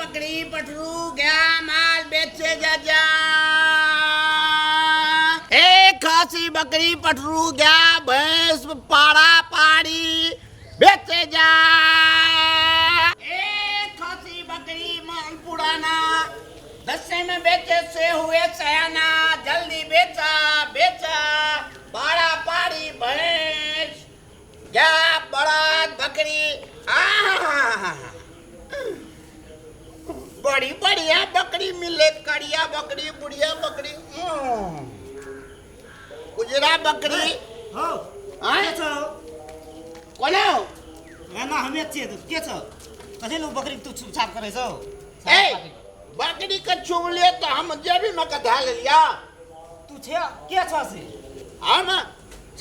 बकरी पटरू गया माल बेचे जा खासी बकरी पटरू गया भैंस पाड़ा पाड़ी बेचे जा खासी बकरी माल पुराना दस्से में बेचे से हुए सयाना जल्दी बेचा बेचा पाड़ा पाड़ी भैंस क्या बड़ा बकरी बड़ी बढ़िया बकरी मिले कड़िया बकरी बुढ़िया बकरी उजरा बकरी हो आय कोलो ना हमें अच्छे तो के छ कथे लोग बकरी तू छाप करे छौ ए बकरी का छुम ले तो हम जेबी में कथा ले लिया तू छे के छ से हम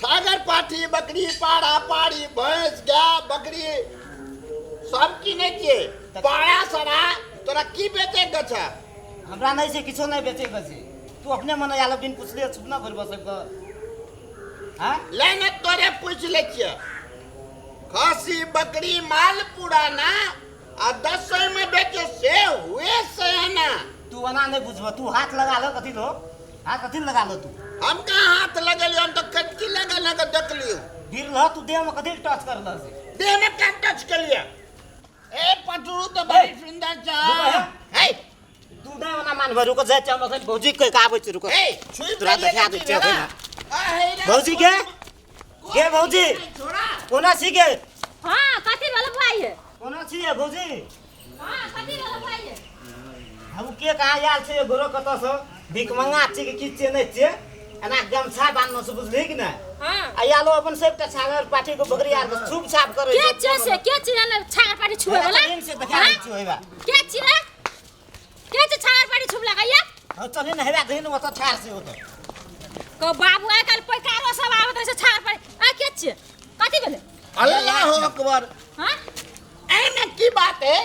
सागर पाठी बकरी पाड़ा पाड़ी भैंस गाय बकरी सब की नहीं के पाड़ा सरा तोरा की बेचे गछा हमरा नहीं से किछो नहीं बेचे गछे तू अपने मन आलो दिन पूछ ले छुप ना कर बस हां लेने तोरे पूछ ले छिए खासी बकरी माल पुराना आ 10 में बेचे से हुए सयाना तू वना नहीं बुझबो तू हाथ लगा लो कथि लो हाथ कथि लगा लो तू हम कहां हाथ लगलियो हम तो कटकी लगा के देख लियो गिर ल तू देह में कथि टच कर ल से देह में क्या टच कर लिया ए पटरू तो बड़ी सुंदर छ हे तू दे वना मान भरू को जाय चम खन भौजी के आबै छ रुको ए छुई तोरा देखा दे छ भौजी के भौजी छोड़ा कोना छी के हां कथि वाला भाई है कोना छी है भौजी हां कथि वाला भाई है हम के कहा यार छे गोरो कत से भीख मंगा छी के किछे नै छे एना गमछा बान्नो से बुझली कि ना हां आ यालो अपन सबटा छागर पाठी को बकरी यार को छुप छाप करे के छे ने छागर पाटी छुए वाला दिन से देखा छी होइबा के छे रे के छे छागर पाटी छुप लगाइया ह चले न हेबा दिन म त ठार से होतो को बाबू आइ काल पैकारो सब आवत रहे छागर पाटी आ के छे कथि भेले अल्लाह अकबर हां एमे की बात है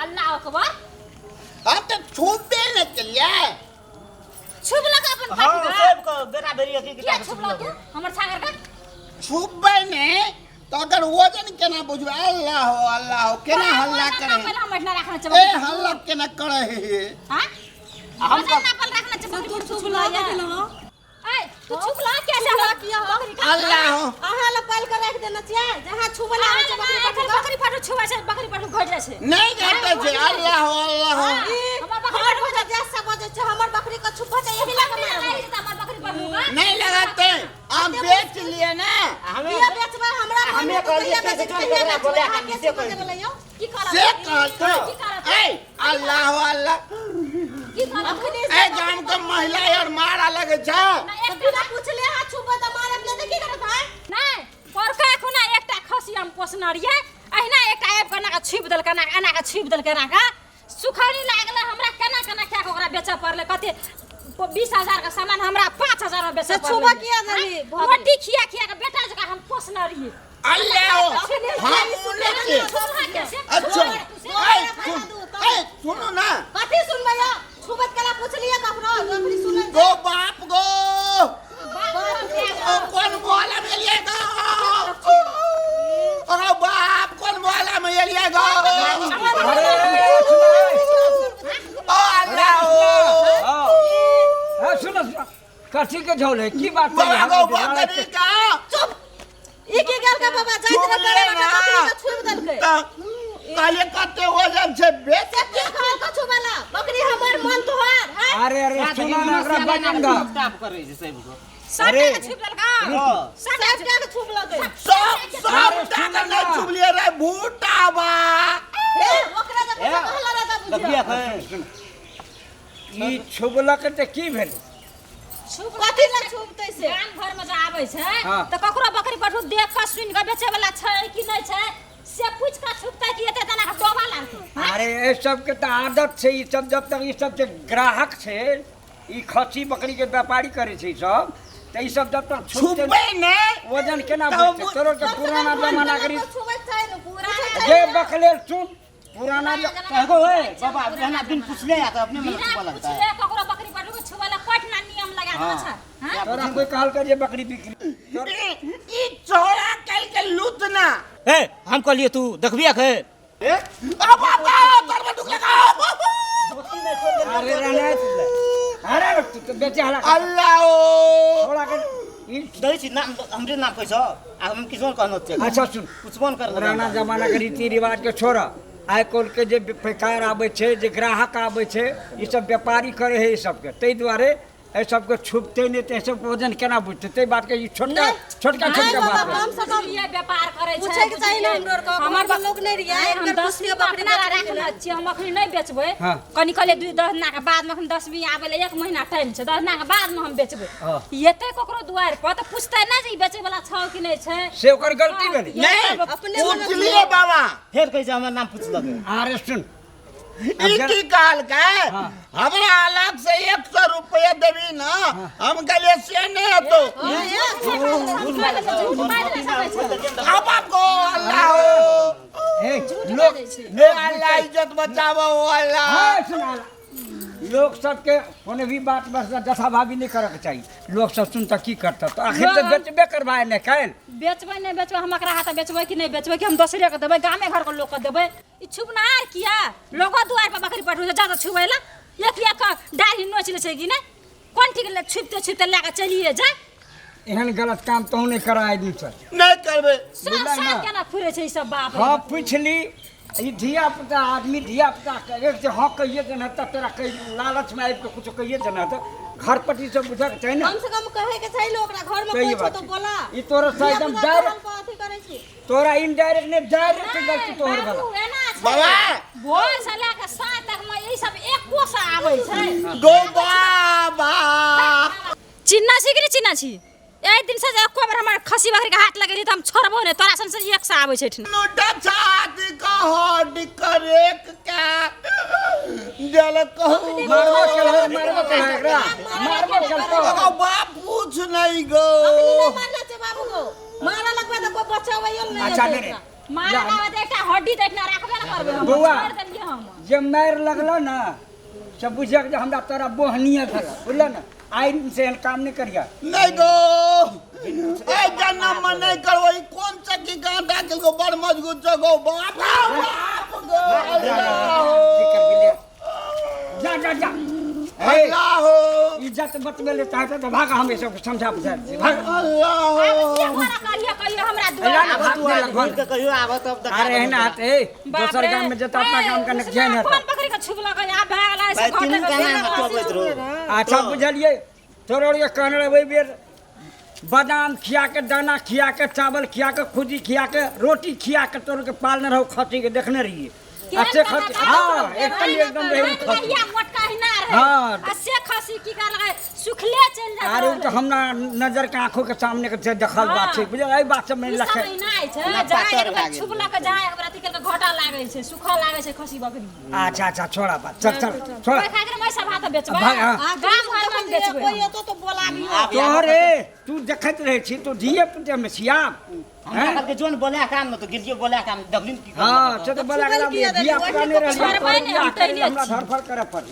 अल्लाह अकबर हम तो छुपे न चलिए छुप लगा अपन हां पाटी का सब को बेरा बेरी की के छुप लगा हमर छागर का छुपे ने तो अगर वजन केना बुझबे अल्लाह केना हल्ला करे पहले हम ना रखना ए चाहिए हल्ला केना करे है हां हम ना पल रखना चाहिए तू छुप लगा ए तू छुप लगा कैसे किया बकरी का अल्लाह अहाँ ला पाल के रख देना चाहिए जहां छुबला है बकरी पाटू छुआ छै बकरी पाटू घट जाय छै नहीं जाते छे अल्लाह हमर बकरी हो जा जैसा बजे छ हमर बकरी का छुपा चाहिए यही लगा मारो हमर बकरी पाटू का नहीं लगाते हम बेच लिए ना हमें ये बेचबा हमरा हमें कहलिए कैसे जोन बकरा बोले हम से कैसे बोले की करब से कहते ए अल्लाह की करब ए जान को महिला और मारा लगे छ तो बिना पूछले हाथ छुबा त मारे ले की करत है नहीं परका खुना एकटा खसी हम पोसनरिए अहिना एकटा आब कना का छीप देल कना एना का छीप देल कना का सुखानी लागले हमरा केना केना क्या ओकरा बेचऽ पड़ले कते 20,000 का सामान हमरा 5,000 में बेचऽ पड़ले छुबा किया जानी रोटी खिया खिया के बेटा जका हम पोसनरिए अल्लाह हम सुने अच्छा ए सुनो ना कथि सुनबे या छुबत कला पूछलिए कखनो बकरी सुनन गो बाप गो कौन बोला मिलिएगा ओ बाप कौन बोला मिलिएगा ओ अल्लाह हां सुनो कथी के झोले की बात है बाबा बकरी का चुप ई की गल का बाबा जाइत रे करे बकरी का छुब देल के काले कते वजन से बेच के खाल का छुबला बकरी हमर मन तोहार है अरे सुनो ना एकरा बजन गा स्टाफ करे छै सब को अरे छीप देल का सब के छुब लगे सब टाका ना चुबलिए रे भूटावा हे ओकरा जब कहला रहता लगिया बुझिया है ई छुबलक त की भेल छुप कथि ला छुबतै से गाम घर में जे आबै छै हाँ। त ककरो बकरी पाटू देख के सुन के बेचे वाला छै कि नहीं छै से पूछ के छुपतै कि एते तना के डोबा लागतै अरे ए सब के त आदत छै ई सब जब तक ई सब के ग्राहक छै ई खसी बकरी के व्यापारी करे छै सब त ई सब जब तक छुपते छुपे ने वजन केना बुझते तोरो के पुराना जमाना करी छुबत छै न पूरा जे बकले सुन पुराना कहगो ए बाबा बिना दिन पूछले या त अपने मन बिना छुपा लगता है पूछले ककरो बकरी पाटू के छुवाला पटना नियम लगा देना छै हां तोरा कोई कहल कर जे बकरी बिक्री ई छोरा कल के लूटना ए हम कहलिए तू देखबिया के ए बाबा तर में दुख लगा मुट्ठी में खोल के अरे रहने अरे तू तो बेचे हला अल्लाह ओ थोड़ा कर ई दही छी नाम हमरे नाम कैसो आ हम किसों कहनो छे अच्छा सुन कुछ फोन कर पुराना जमाना के रीति रिवाज के छोड़ा आइ काल्हि के जे पैकार आबै छै जे ग्राहक आबै छै ई सब व्यापारी करे है ई सबके ताहि दुआरे एहि सबके छुपते नहीं तो सब वजन केना बुझते ताहि बात के ई छोटका छोटका छोटका बात है। कम से कम ये व्यापार करे छै पूछे के चाहिए हमरो को हमर लोग नहीं रिया हम 10 के बकरी ना राखले छियै हम अखनी नहीं बेचबै हाँ। कनी कले 2-10 दिना के बाद में अखन 10 भी आबै ले 1 महीना टाइम छै 10 दिना के बाद में हम बेचबै हाँ। एते ककरो दुआर पर त पूछतै ना जे ई बेचे वाला छौ कि नहीं छै से ओकर गलती भेलै नहीं अपने पूछ लिए बाबा फिर कैसे हमर नाम पूछलक अरे सुन ई की काल के हाँ। हमरा अलग से 100 रुपया देबी ना हम गले से नहीं तो अब आपको अल्लाह हो ए लोग हे अल्लाह इज्जत बचावो अल्लाह हाँ, सुना ला। लोग सबके कोनो भी बात बस जथाभावी नहीं करके चाहिए लोग सब सुनता की करता तो आखिर तो बेचबे करवाए ने कैल बेचबै नहीं बेचबै हम एकरा हाथ बेचबै कि नहीं बेचबै कि हम दोसरे के देबै गामे घर के लोग के देबै ई छुपनार किया लोगो दुआर पर बकरी पटू ज्यादा छुबैला एक डाढ़ी नोच ले छै कि नहीं कोन ठीक ले छुपते छुपते लेके चलिए जा एहन गलत काम तो नहीं कराए दी सर नहीं करबे बुझलै ना? केना फुरे छै ई सब बाप हाँ पूछली ई धिया पुता आदमी धिया पुता के एक से हाँ कहिए देना तब तेरा कही लालच में आबि के कुछ कहिए देना तो घर पट्टी से बुझक चाहिए ना कम से कम कहे के चाहिए ओकरा घर में सही कोई छो बात तो है। बोला ई तोरा से एकदम डायरेक्ट अथी करे छी तोरा इनडायरेक्ट ने डायरेक्ट गलती तोहर बाबू, वाला एना छै। बाबा भोर से लेके साँझ तक में ई सब एको से आबै छै दो बाबा चिन्ना छी कि नहीं चिन्ना छी एक दिन से जे एको बार हमर खसी बकरी के हाथ लगेली त हम छोड़बो नहीं तोरा सन से एक से आबै छै ठिन नोटा छाती का हड्डी करेक क्या जल कहू मारबो चल एकरा मारबो चल तो ओ बाप पूछ नहीं गो अपने मारले छे बाबू को मारा लगबे तो कोई बचावैयो नहीं अच्छा है मेरे मारा लावे त एकटा हड्डी त एकना राखबे न करबे हम बौआ। छोड़ देलिए हम जे मार लगलो ना से बुझक जे हमरा तोरा बोहनिया भेल बुझल ना आइ से एहन काम नहीं करिया नहीं गो ए जन्म में नहीं करबो ई कौन सा की गांडा के गो बड़ मजबूत जगो बाप बाप गो अल्लाह हो जा जा जा अल्लाह हो इज्जत बतबे ले चाहते तो भाग हम सब समझा बुझा दे भाग अल्लाह हो हमरा करिए कहियो हमरा अल्लाह ना दुआ भाग दे बोल के कहियो आबो तब तक अरे है ना आते दोसर गांव में जता अपना गांव का नहीं है कौन बकरी के छुबला के आ भागला भाई से तीनू घटे का नाम चोबैत रहो अच्छा बुझलिए तोरो ये कहने रहे बेर बादाम खिया के दाना खिया के चावल खिया के खुदी खिया के रोटी खिया के तोर के पालने रहो खसी के देखने रहिए अच्छे खसी हाँ एकदम रही खसी या मोटका ही ना रहे हाँ। अस्से खसी की कर लगे सुखले चल जाता अरे तो हमरा नजर के आंखों के सामने के से देखल बात छै बुझल एहि बात सब में ई लखे सब नहीं छै ना जहाँ पातर एक बार लागे। छुबला के जहाँ एक बार अथी करके घाटा लागे छै सुखा लागे छै खसी बकरी अच्छा अच्छा छोड़ा बात चल चल छोड़ा कोई खातिर मैं सब हाथ बेचबा भाग, हाँ। गांव घर में बेचबे कोई तो बोलाबी तोहरे तू देखत रहे छी तो धिये पुते में छिया हम के जोन बोले काम न तो गिरजियो बोले काम दबलिन की हाँ से तो बोला गला किया धिया देली, पुता नहीं छोड़बै रहलिए नहीं, हम तैले हमरा छी। धरफड़ करे पड़े